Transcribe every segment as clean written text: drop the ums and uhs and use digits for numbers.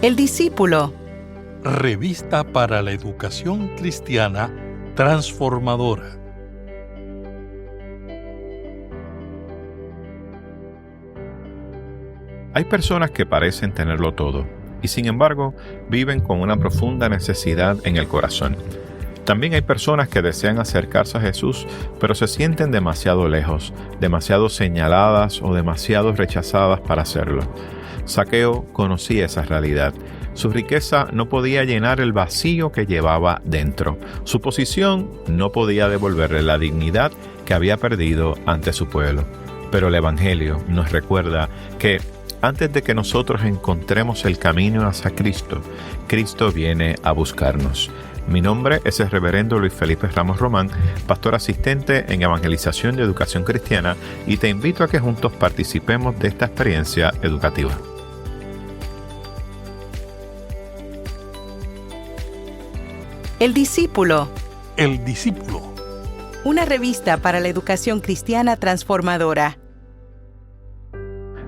El discípulo. Revista para la educación cristiana transformadora. Hay personas que parecen tenerlo todo y sin embargo viven con una profunda necesidad en el corazón. También hay personas que desean acercarse a Jesús, pero se sienten demasiado lejos, demasiado señaladas o demasiado rechazadas para hacerlo. Zaqueo conocía esa realidad. Su riqueza no podía llenar el vacío que llevaba dentro. Su posición no podía devolverle la dignidad que había perdido ante su pueblo. Pero el Evangelio nos recuerda que antes de que nosotros encontremos el camino hacia Cristo, Cristo viene a buscarnos. Mi nombre es el reverendo Luis Felipe Ramos Román, pastor asistente en Evangelización de Educación Cristiana, y te invito a que juntos participemos de esta experiencia educativa. El discípulo. El discípulo. Una revista para la educación cristiana transformadora.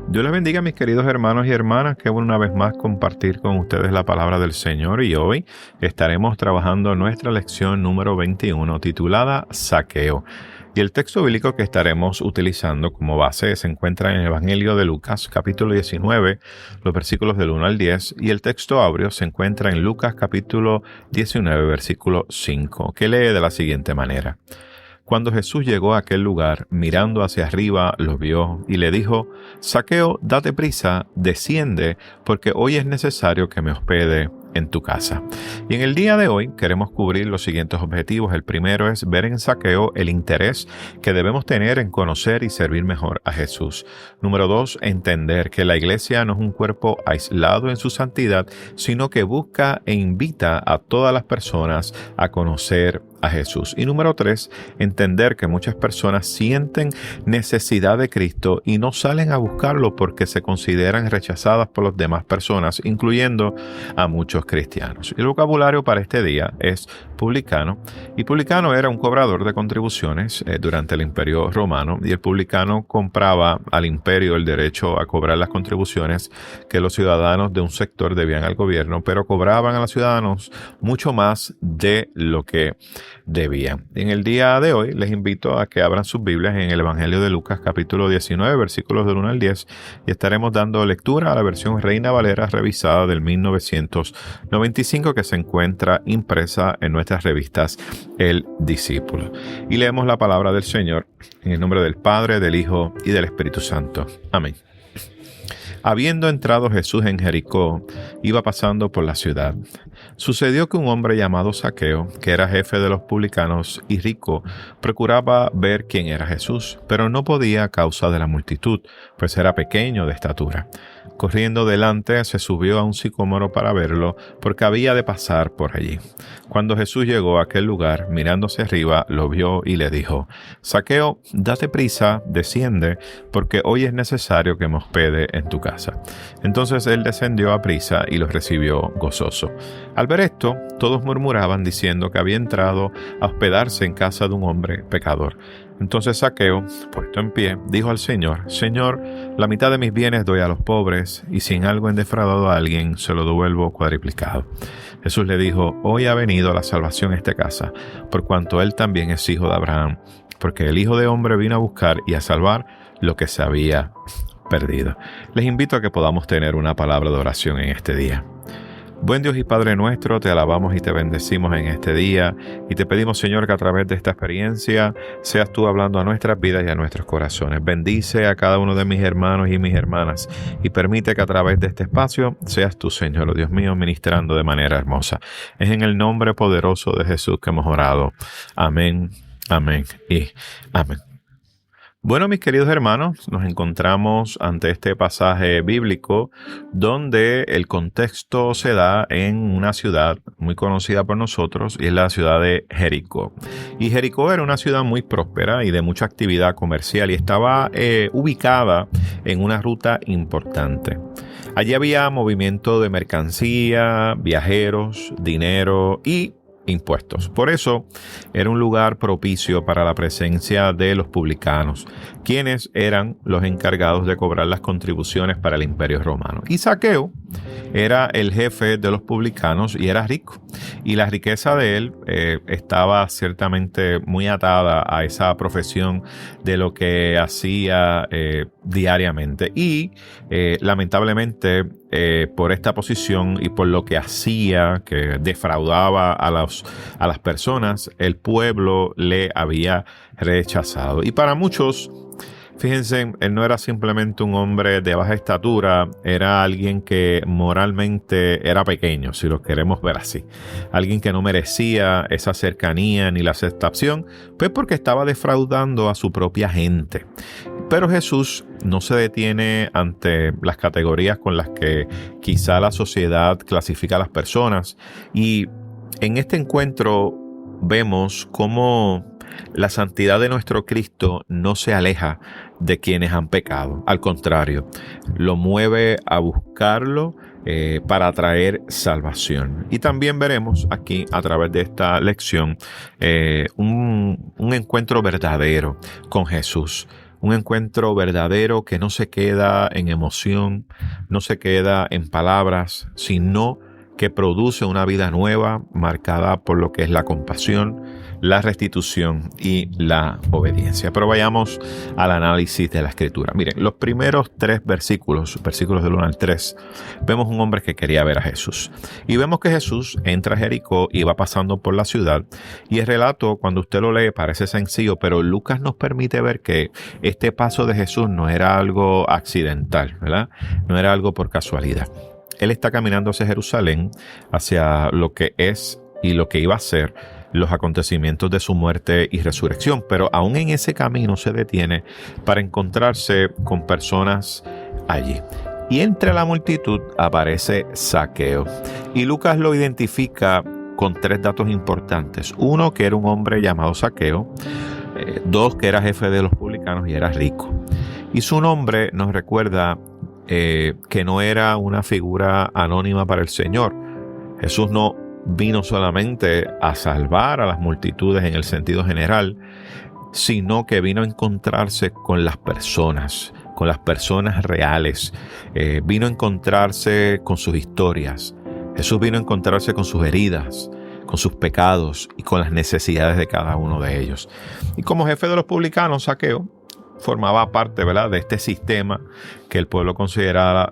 Dios les bendiga, mis queridos hermanos y hermanas. Qué bueno una vez más compartir con ustedes la palabra del Señor, y hoy estaremos trabajando nuestra lección número 21 titulada Zaqueo. Y el texto bíblico que estaremos utilizando como base se encuentra en el Evangelio de Lucas, capítulo 19, los versículos del 1 al 10, y el texto áureo se encuentra en Lucas, capítulo 19, versículo 5, que lee de la siguiente manera. Cuando Jesús llegó a aquel lugar, mirando hacia arriba, lo vio y le dijo: Zaqueo, date prisa, desciende, porque hoy es necesario que me hospede en tu casa. Y en el día de hoy queremos cubrir los siguientes objetivos. El primero es ver en Zaqueo el interés que debemos tener en conocer y servir mejor a Jesús. Número 2, entender que la iglesia no es un cuerpo aislado en su santidad, sino que busca e invita a todas las personas a conocer a Jesús. Y número 3, entender que muchas personas sienten necesidad de Cristo y no salen a buscarlo porque se consideran rechazadas por las demás personas, incluyendo a muchos cristianos. El vocabulario para este día es publicano, y publicano era un cobrador de contribuciones durante el Imperio Romano, y el publicano compraba al imperio el derecho a cobrar las contribuciones que los ciudadanos de un sector debían al gobierno, pero cobraban a los ciudadanos mucho más de lo que debían. En el día de hoy les invito a que abran sus Biblias en el Evangelio de Lucas, capítulo 19, versículos del 1 al 10, y estaremos dando lectura a la versión Reina Valera revisada del 1995, que se encuentra impresa en nuestras revistas El Discípulo. Y leemos la palabra del Señor en el nombre del Padre, del Hijo y del Espíritu Santo. Amén. Habiendo entrado Jesús en Jericó, iba pasando por la ciudad. Sucedió que un hombre llamado Zaqueo, que era jefe de los publicanos y rico, procuraba ver quién era Jesús, pero no podía a causa de la multitud, pues era pequeño de estatura. Corriendo delante, se subió a un sicómoro para verlo, porque había de pasar por allí. Cuando Jesús llegó a aquel lugar, mirándose arriba, lo vio y le dijo: Zaqueo, date prisa, desciende, porque hoy es necesario que me hospede en tu casa. Entonces él descendió a prisa y lo recibió gozoso. Al ver esto, todos murmuraban diciendo que había entrado a hospedarse en casa de un hombre pecador. Entonces Zaqueo, puesto en pie, dijo al Señor: Señor, la mitad de mis bienes doy a los pobres, y si en algo he defraudado a alguien, se lo devuelvo cuadriplicado. Jesús le dijo: Hoy ha venido la salvación a esta casa, por cuanto él también es hijo de Abraham, porque el Hijo de Hombre vino a buscar y a salvar lo que se había perdido. Les invito a que podamos tener una palabra de oración en este día. Buen Dios y Padre nuestro, te alabamos y te bendecimos en este día, y te pedimos, Señor, que a través de esta experiencia seas tú hablando a nuestras vidas y a nuestros corazones. Bendice a cada uno de mis hermanos y mis hermanas, y permite que a través de este espacio seas tú, Señor, oh Dios mío, ministrando de manera hermosa. Es en el nombre poderoso de Jesús que hemos orado. Amén, amén y amén. Bueno, mis queridos hermanos, nos encontramos ante este pasaje bíblico donde el contexto se da en una ciudad muy conocida por nosotros, y es la ciudad de Jericó. Y Jericó era una ciudad muy próspera y de mucha actividad comercial, y estaba ubicada en una ruta importante. Allí había movimiento de mercancía, viajeros, dinero y impuestos. Por eso era un lugar propicio para la presencia de los publicanos, quienes eran los encargados de cobrar las contribuciones para el Imperio Romano. Y Zaqueo era el jefe de los publicanos y era rico. Y la riqueza de él estaba ciertamente muy atada a esa profesión de lo que hacía diariamente. Y lamentablemente por esta posición y por lo que hacía, que defraudaba a las personas, el pueblo le había rechazado. Y para muchos, fíjense, él no era simplemente un hombre de baja estatura, era alguien que moralmente era pequeño, si lo queremos ver así. Alguien que no merecía esa cercanía ni la aceptación, pues porque estaba defraudando a su propia gente. Pero Jesús no se detiene ante las categorías con las que quizá la sociedad clasifica a las personas. Y en este encuentro vemos cómo la santidad de nuestro Cristo no se aleja de quienes han pecado. Al contrario, lo mueve a buscarlo para traer salvación. Y también veremos aquí, a través de esta lección, un encuentro verdadero con Jesús. Un encuentro verdadero que no se queda en emoción, no se queda en palabras, sino que produce una vida nueva marcada por lo que es la compasión, la restitución y la obediencia. Pero vayamos al análisis de la Escritura. Miren, los primeros 3 versículos del 1 al 3, vemos un hombre que quería ver a Jesús. Y vemos que Jesús entra a Jericó y va pasando por la ciudad. Y el relato, cuando usted lo lee, parece sencillo, pero Lucas nos permite ver que este paso de Jesús no era algo accidental, ¿verdad? No era algo por casualidad. Él está caminando hacia Jerusalén, hacia lo que es y lo que iba a ser los acontecimientos de su muerte y resurrección, pero aún en ese camino se detiene para encontrarse con personas allí. Y entre la multitud aparece Zaqueo. Y Lucas lo identifica con 3 datos importantes. 1, que era un hombre llamado Zaqueo. 2, que era jefe de los publicanos y era rico. Y su nombre nos recuerda que no era una figura anónima para el Señor. Jesús no vino solamente a salvar a las multitudes en el sentido general, sino que vino a encontrarse con las personas reales. Vino a encontrarse con sus historias. Jesús vino a encontrarse con sus heridas, con sus pecados y con las necesidades de cada uno de ellos. Y como jefe de los publicanos, Zaqueo formaba parte, ¿verdad?, de este sistema que el pueblo consideraba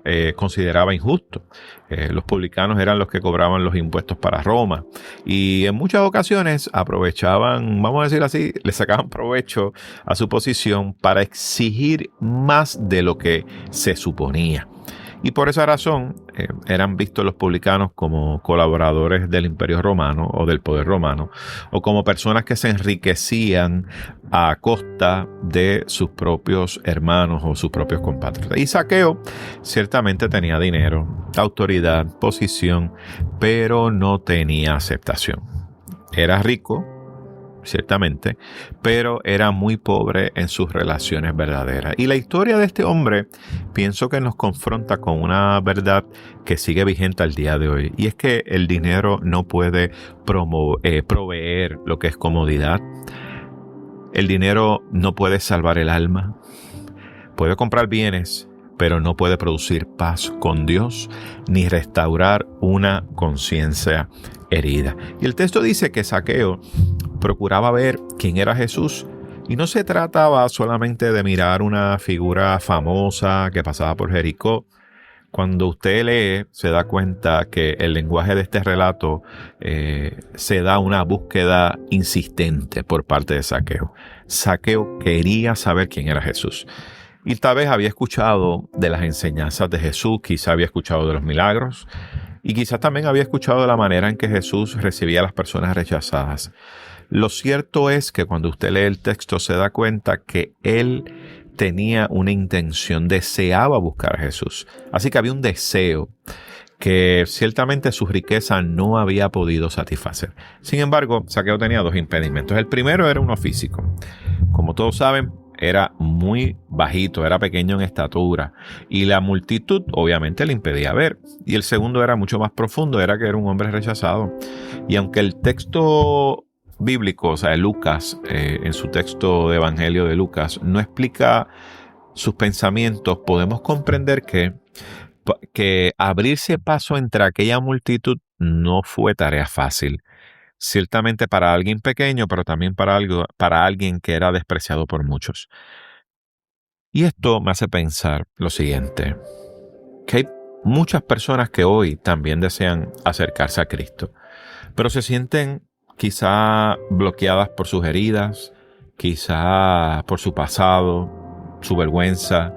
injusto. Los publicanos eran los que cobraban los impuestos para Roma y en muchas ocasiones aprovechaban, vamos a decir así, le sacaban provecho a su posición para exigir más de lo que se suponía. Y por esa razón eran vistos los publicanos como colaboradores del Imperio Romano o del poder romano, o como personas que se enriquecían a costa de sus propios hermanos o sus propios compatriotas. Y Zaqueo ciertamente tenía dinero, autoridad, posición, pero no tenía aceptación. Era rico, ciertamente, pero era muy pobre en sus relaciones verdaderas. Y la historia de este hombre pienso que nos confronta con una verdad que sigue vigente al día de hoy, y es que el dinero no puede proveer lo que es comodidad. El dinero no puede salvar el alma. Puede comprar bienes, pero no puede producir paz con Dios ni restaurar una conciencia herida. Y el texto dice que Zaqueo procuraba ver quién era Jesús, y no se trataba solamente de mirar una figura famosa que pasaba por Jericó. Cuando usted lee, se da cuenta que el lenguaje de este relato se da una búsqueda insistente por parte de Zaqueo. Zaqueo quería saber quién era Jesús. Y tal vez había escuchado de las enseñanzas de Jesús, quizá había escuchado de los milagros, y quizás también había escuchado de la manera en que Jesús recibía a las personas rechazadas. Lo cierto es que cuando usted lee el texto se da cuenta que él tenía una intención, deseaba buscar a Jesús. Así que había un deseo que ciertamente su riqueza no había podido satisfacer. Sin embargo, Zaqueo tenía 2 impedimentos. El primero era uno físico. Como todos saben, era muy bajito, era pequeño en estatura y la multitud obviamente le impedía ver. Y el segundo era mucho más profundo, era que era un hombre rechazado. Y aunque el texto bíblico, o sea, de Lucas, en su texto de Evangelio de Lucas, no explica sus pensamientos, podemos comprender que que abrirse paso entre aquella multitud no fue tarea fácil. Ciertamente para alguien pequeño, pero también para alguien que era despreciado por muchos. Y esto me hace pensar lo siguiente, que hay muchas personas que hoy también desean acercarse a Cristo, pero se sienten quizá bloqueadas por sus heridas, quizá por su pasado, su vergüenza,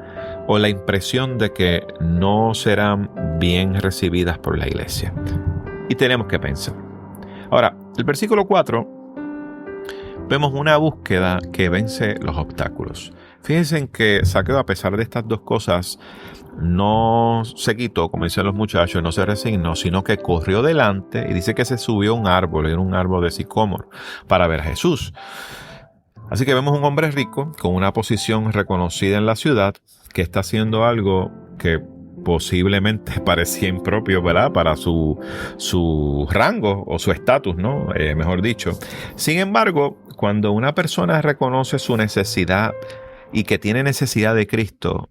o la impresión de que no serán bien recibidas por la iglesia. Y tenemos que pensar. Ahora, el versículo 4, vemos una búsqueda que vence los obstáculos. Fíjense que Zaqueo, a pesar de estas dos cosas, no se quitó, como dicen los muchachos, no se resignó, sino que corrió delante y dice que se subió a un árbol, era un árbol de sicómoro, para ver a Jesús. Así que vemos un hombre rico con una posición reconocida en la ciudad que está haciendo algo que posiblemente parecía impropio, ¿verdad?, para su rango o su estatus, ¿no? Mejor dicho. Sin embargo, cuando una persona reconoce su necesidad y que tiene necesidad de Cristo,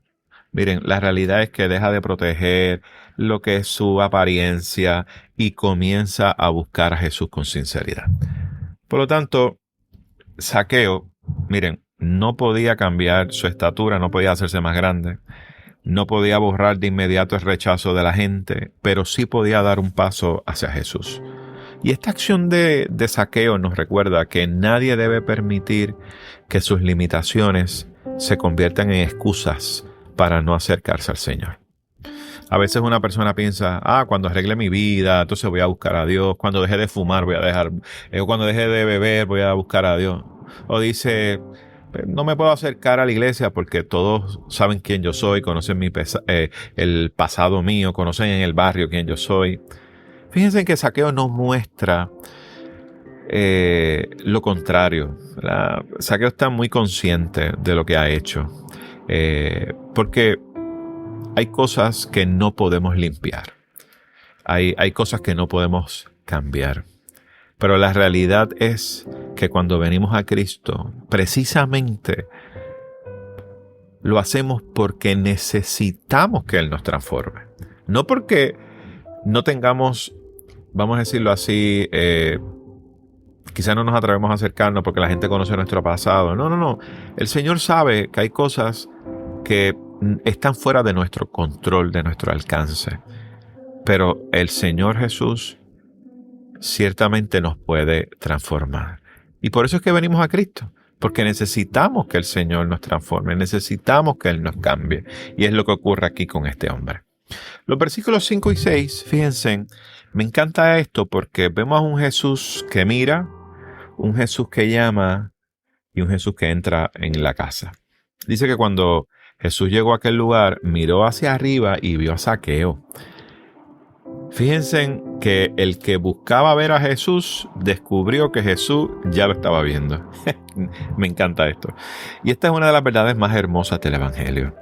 miren, la realidad es que deja de proteger lo que es su apariencia y comienza a buscar a Jesús con sinceridad. Por lo tanto, Zaqueo, miren, no podía cambiar su estatura, no podía hacerse más grande, no podía borrar de inmediato el rechazo de la gente, pero sí podía dar un paso hacia Jesús. Y esta acción de Zaqueo nos recuerda que nadie debe permitir que sus limitaciones se conviertan en excusas para no acercarse al Señor. A veces una persona piensa, cuando arregle mi vida, entonces voy a buscar a Dios. Cuando deje de fumar, voy a dejar. Cuando deje de beber, voy a buscar a Dios. O dice, no me puedo acercar a la iglesia porque todos saben quién yo soy, conocen el pasado mío, conocen en el barrio quién yo soy. Fíjense que Zaqueo nos muestra lo contrario. Zaqueo está muy consciente de lo que ha hecho. Porque hay cosas que no podemos limpiar. Hay cosas que no podemos cambiar. Pero la realidad es que cuando venimos a Cristo, precisamente lo hacemos porque necesitamos que Él nos transforme. No porque no tengamos, vamos a decirlo así, quizás no nos atrevemos a acercarnos porque la gente conoce nuestro pasado. No. El Señor sabe que hay cosas que están fuera de nuestro control, de nuestro alcance. Pero el Señor Jesús ciertamente nos puede transformar. Y por eso es que venimos a Cristo, porque necesitamos que el Señor nos transforme, necesitamos que Él nos cambie. Y es lo que ocurre aquí con este hombre. Los versículos 5 y 6, fíjense, me encanta esto porque vemos a un Jesús que mira, un Jesús que llama y un Jesús que entra en la casa. Dice que cuando Jesús llegó a aquel lugar, miró hacia arriba y vio a Zaqueo. Fíjense que el que buscaba ver a Jesús descubrió que Jesús ya lo estaba viendo. Me encanta esto. Y esta es una de las verdades más hermosas del Evangelio.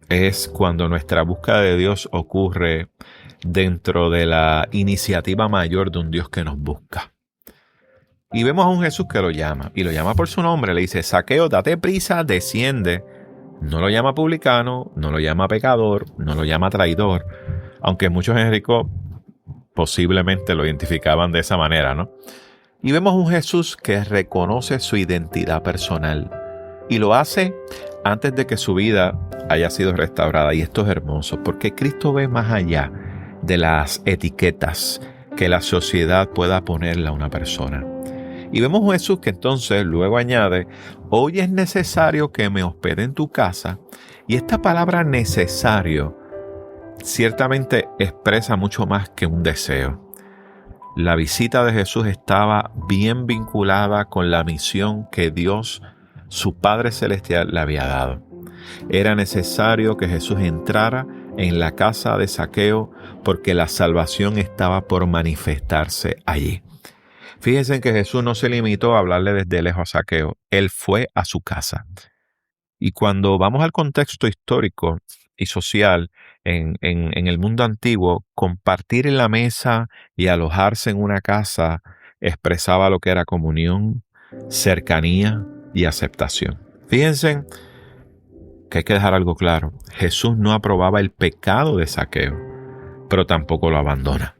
Es cuando nuestra búsqueda de Dios ocurre dentro de la iniciativa mayor de un Dios que nos busca. Y vemos a un Jesús que lo llama, y lo llama por su nombre. Le dice, Zaqueo, date prisa, desciende. No lo llama publicano, no lo llama pecador, no lo llama traidor, aunque muchos en Jericó posiblemente lo identificaban de esa manera, ¿no? Y vemos un Jesús que reconoce su identidad personal y lo hace antes de que su vida haya sido restaurada. Y esto es hermoso, porque Cristo ve más allá de las etiquetas que la sociedad pueda ponerle a una persona. Y vemos a Jesús que entonces luego añade, hoy es necesario que me hospede en tu casa. Y esta palabra necesario ciertamente expresa mucho más que un deseo. La visita de Jesús estaba bien vinculada con la misión que Dios, su Padre Celestial, le había dado. Era necesario que Jesús entrara en la casa de Zaqueo porque la salvación estaba por manifestarse allí. Fíjense que Jesús no se limitó a hablarle desde lejos a Zaqueo. Él fue a su casa. Y cuando vamos al contexto histórico y social en el mundo antiguo, compartir en la mesa y alojarse en una casa expresaba lo que era comunión, cercanía y aceptación. Fíjense que hay que dejar algo claro. Jesús no aprobaba el pecado de Zaqueo, pero tampoco lo abandona.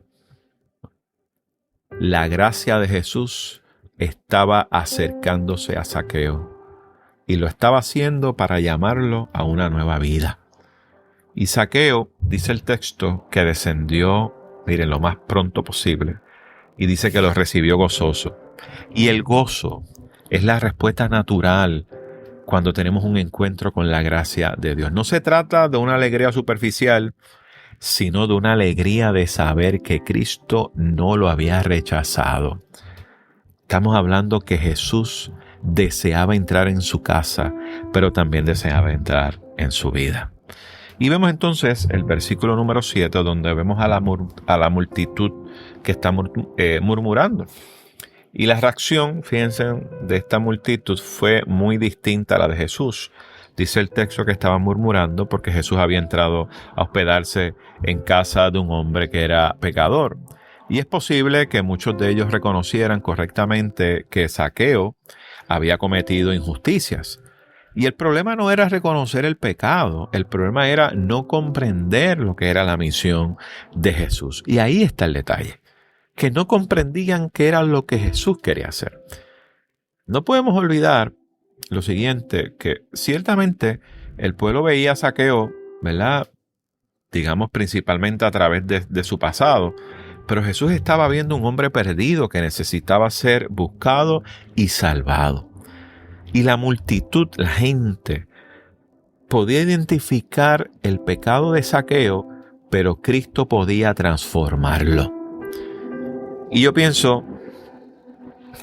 La gracia de Jesús estaba acercándose a Zaqueo y lo estaba haciendo para llamarlo a una nueva vida. Y Zaqueo, dice el texto, que descendió, miren, lo más pronto posible, y dice que lo recibió gozoso. Y el gozo es la respuesta natural cuando tenemos un encuentro con la gracia de Dios. No se trata de una alegría superficial, sino de una alegría de saber que Cristo no lo había rechazado. Estamos hablando que Jesús deseaba entrar en su casa, pero también deseaba entrar en su vida. Y vemos entonces el versículo número 7, donde vemos a la multitud que está murmurando. Y la reacción, fíjense, de esta multitud fue muy distinta a la de Jesús. Dice el texto que estaban murmurando porque Jesús había entrado a hospedarse en casa de un hombre que era pecador. Y es posible que muchos de ellos reconocieran correctamente que Zaqueo había cometido injusticias. Y el problema no era reconocer el pecado, el problema era no comprender lo que era la misión de Jesús. Y ahí está el detalle, que no comprendían qué era lo que Jesús quería hacer. No podemos olvidar lo siguiente, que ciertamente el pueblo veía a Zaqueo, ¿verdad? Digamos principalmente a través de su pasado, pero Jesús estaba viendo un hombre perdido que necesitaba ser buscado y salvado. Y la multitud, la gente, podía identificar el pecado de Zaqueo, pero Cristo podía transformarlo. Y yo pienso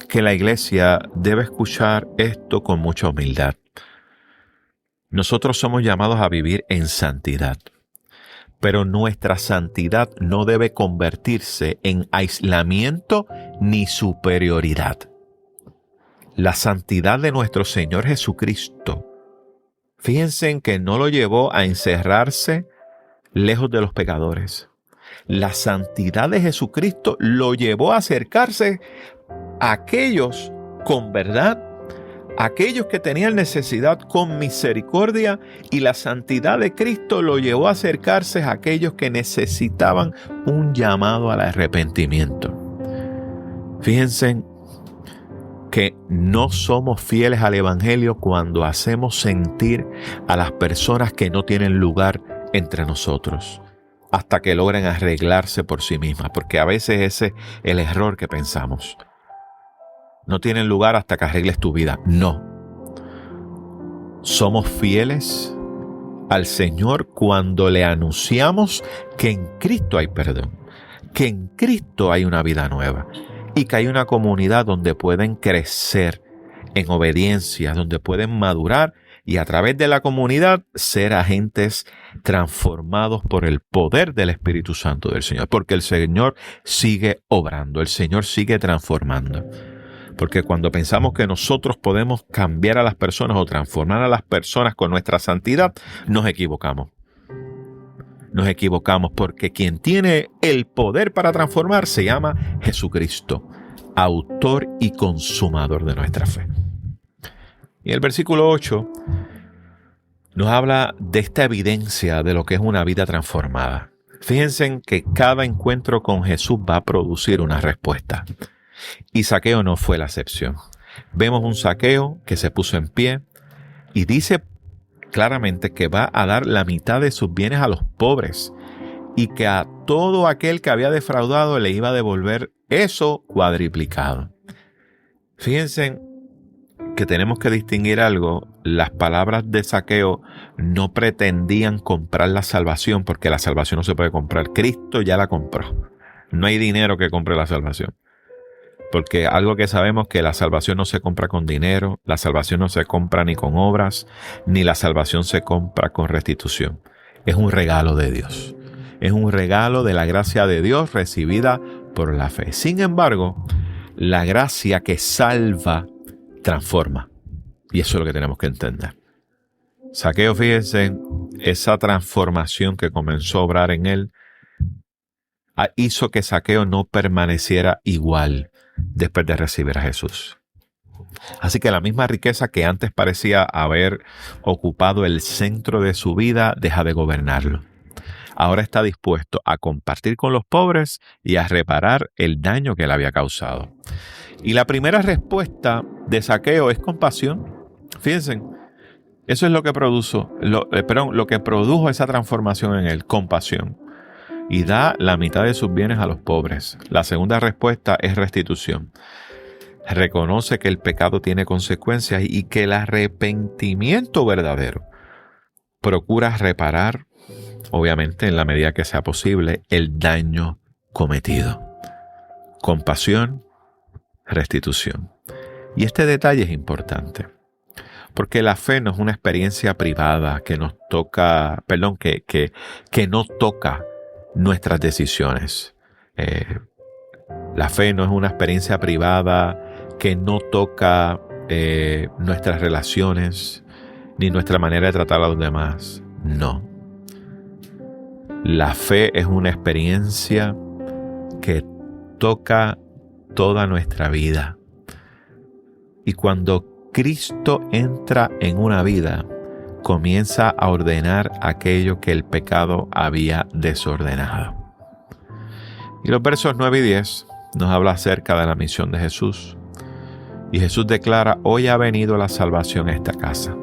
que la iglesia debe escuchar esto con mucha humildad. Nosotros somos llamados a vivir en santidad, pero nuestra santidad no debe convertirse en aislamiento ni superioridad. La santidad de nuestro Señor Jesucristo, fíjense en que no lo llevó a encerrarse lejos de los pecadores. La santidad de Jesucristo lo llevó a acercarse a aquellos con verdad, a aquellos que tenían necesidad con misericordia, y la santidad de Cristo lo llevó a acercarse a aquellos que necesitaban un llamado al arrepentimiento. Fíjense que no somos fieles al Evangelio cuando hacemos sentir a las personas que no tienen lugar entre nosotros hasta que logren arreglarse por sí mismas, porque a veces ese es el error que pensamos. No tienen lugar hasta que arregles tu vida. No. Somos fieles al Señor cuando le anunciamos que en Cristo hay perdón, que en Cristo hay una vida nueva y que hay una comunidad donde pueden crecer en obediencia, donde pueden madurar y a través de la comunidad ser agentes transformados por el poder del Espíritu Santo del Señor. Porque el Señor sigue obrando, el Señor sigue transformando. Porque cuando pensamos que nosotros podemos cambiar a las personas o transformar a las personas con nuestra santidad, nos equivocamos. Nos equivocamos porque quien tiene el poder para transformar se llama Jesucristo, autor y consumador de nuestra fe. Y el versículo 8 nos habla de esta evidencia de lo que es una vida transformada. Fíjense que cada encuentro con Jesús va a producir una respuesta. Y Zaqueo no fue la excepción. Vemos un Zaqueo que se puso en pie y dice claramente que va a dar la mitad de sus bienes a los pobres y que a todo aquel que había defraudado le iba a devolver eso cuadriplicado. Fíjense que tenemos que distinguir algo. Las palabras de Zaqueo no pretendían comprar la salvación, porque la salvación no se puede comprar. Cristo ya la compró. No hay dinero que compre la salvación. Porque algo que sabemos, que la salvación no se compra con dinero, la salvación no se compra ni con obras, ni la salvación se compra con restitución. Es un regalo de Dios. Es un regalo de la gracia de Dios recibida por la fe. Sin embargo, la gracia que salva transforma. Y eso es lo que tenemos que entender. Zaqueo, fíjense, esa transformación que comenzó a obrar en él hizo que Zaqueo no permaneciera igual después de recibir a Jesús. Así que la misma riqueza que antes parecía haber ocupado el centro de su vida deja de gobernarlo. Ahora está dispuesto a compartir con los pobres y a reparar el daño que le había causado. Y la primera respuesta de Zaqueo es compasión. Fíjense, eso es lo que lo que produjo esa transformación en él, compasión. Y da la mitad de sus bienes a los pobres. La segunda respuesta es restitución. Reconoce que el pecado tiene consecuencias y que el arrepentimiento verdadero procura reparar, obviamente en la medida que sea posible, el daño cometido. Compasión, restitución. Y este detalle es importante, porque la fe no es una experiencia privada que nos toca, que no toca nuestras decisiones. La fe no es una experiencia privada que no toca nuestras relaciones ni nuestra manera de tratar a los demás. No. La fe es una experiencia que toca toda nuestra vida. Y cuando Cristo entra en una vida, comienza a ordenar aquello que el pecado había desordenado. Y los versos 9 y 10 nos habla acerca de la misión de Jesús. Y Jesús declara: hoy ha venido la salvación a esta casa.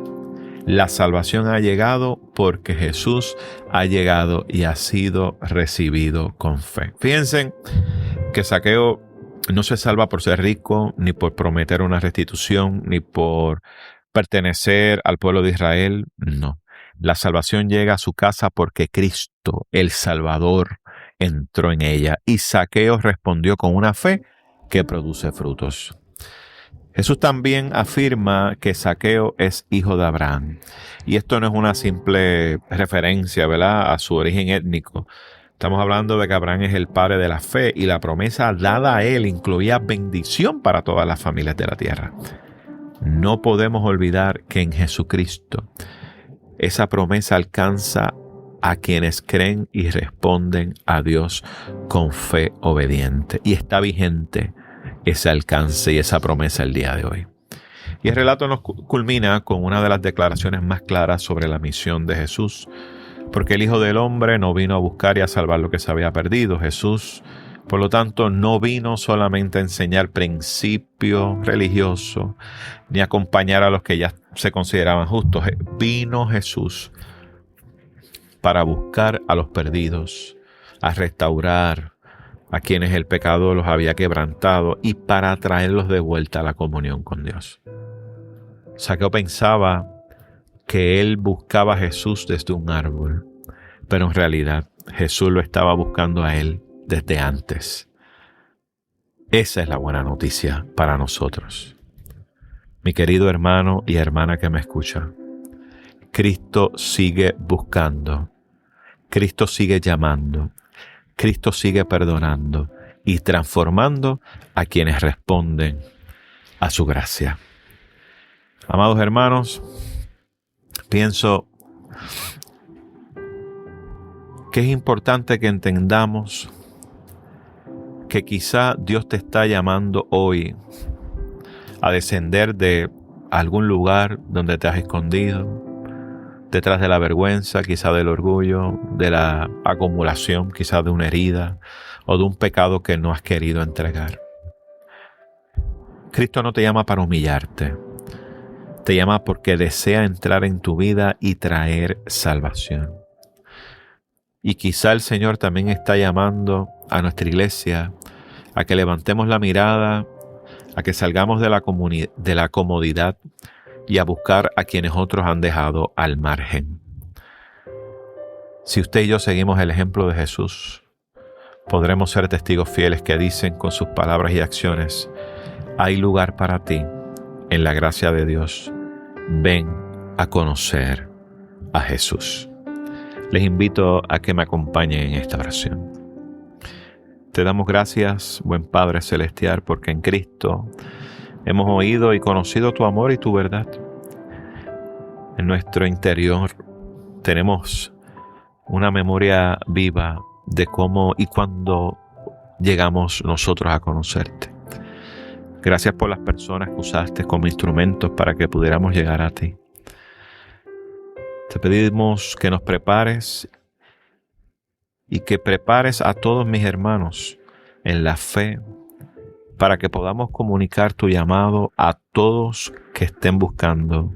La salvación ha llegado porque Jesús ha llegado y ha sido recibido con fe. Fíjense que Zaqueo no se salva por ser rico, ni por prometer una restitución, ni por pertenecer al pueblo de Israel. No. La salvación llega a su casa porque Cristo, el Salvador, entró en ella. Y Zaqueo respondió con una fe que produce frutos. Jesús también afirma que Zaqueo es hijo de Abraham. Y esto no es una simple referencia, ¿verdad?, a su origen étnico. Estamos hablando de que Abraham es el padre de la fe y la promesa dada a él incluía bendición para todas las familias de la tierra. No podemos olvidar que en Jesucristo esa promesa alcanza a quienes creen y responden a Dios con fe obediente. Y está vigente ese alcance y esa promesa el día de hoy. Y el relato nos culmina con una de las declaraciones más claras sobre la misión de Jesús, porque el Hijo del Hombre no vino a buscar y a salvar lo que se había perdido. Jesús, por lo tanto, no vino solamente a enseñar principios religiosos, ni a acompañar a los que ya se consideraban justos. Vino Jesús para buscar a los perdidos, a restaurar a quienes el pecado los había quebrantado y para traerlos de vuelta a la comunión con Dios. Zaqueo pensaba que él buscaba a Jesús desde un árbol, pero en realidad Jesús lo estaba buscando a él desde antes. Esa es la buena noticia para nosotros. Mi querido hermano y hermana que me escucha, Cristo sigue buscando, Cristo sigue llamando, Cristo sigue perdonando y transformando a quienes responden a su gracia. Amados hermanos, pienso que es importante que entendamos que quizá Dios te está llamando hoy a descender de algún lugar donde te has escondido, detrás de la vergüenza, quizá del orgullo, de la acumulación, quizá de una herida o de un pecado que no has querido entregar. Cristo no te llama para humillarte, te llama porque desea entrar en tu vida y traer salvación. Y quizá el Señor también está llamando a nuestra iglesia a que levantemos la mirada, a que salgamos de la comodidad y a buscar a quienes otros han dejado al margen. Si usted y yo seguimos el ejemplo de Jesús, podremos ser testigos fieles que dicen con sus palabras y acciones: hay lugar para ti en la gracia de Dios. Ven a conocer a Jesús. Les invito a que me acompañen en esta oración. Te damos gracias, buen Padre Celestial, porque en Cristo hemos oído y conocido tu amor y tu verdad. En nuestro interior tenemos una memoria viva de cómo y cuándo llegamos nosotros a conocerte. Gracias por las personas que usaste como instrumentos para que pudiéramos llegar a ti. Te pedimos que nos prepares y que prepares a todos mis hermanos en la fe para que podamos comunicar tu llamado a todos que estén buscando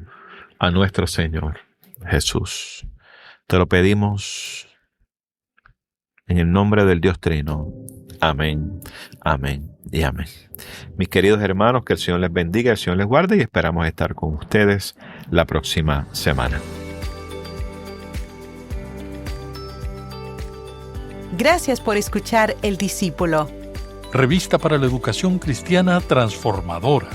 a nuestro Señor Jesús. Te lo pedimos en el nombre del Dios Trino. Amén, amén y amén. Mis queridos hermanos, que el Señor les bendiga, el Señor les guarde y esperamos estar con ustedes la próxima semana. Gracias por escuchar El Discípulo. Revista para la Educación Cristiana Transformadora.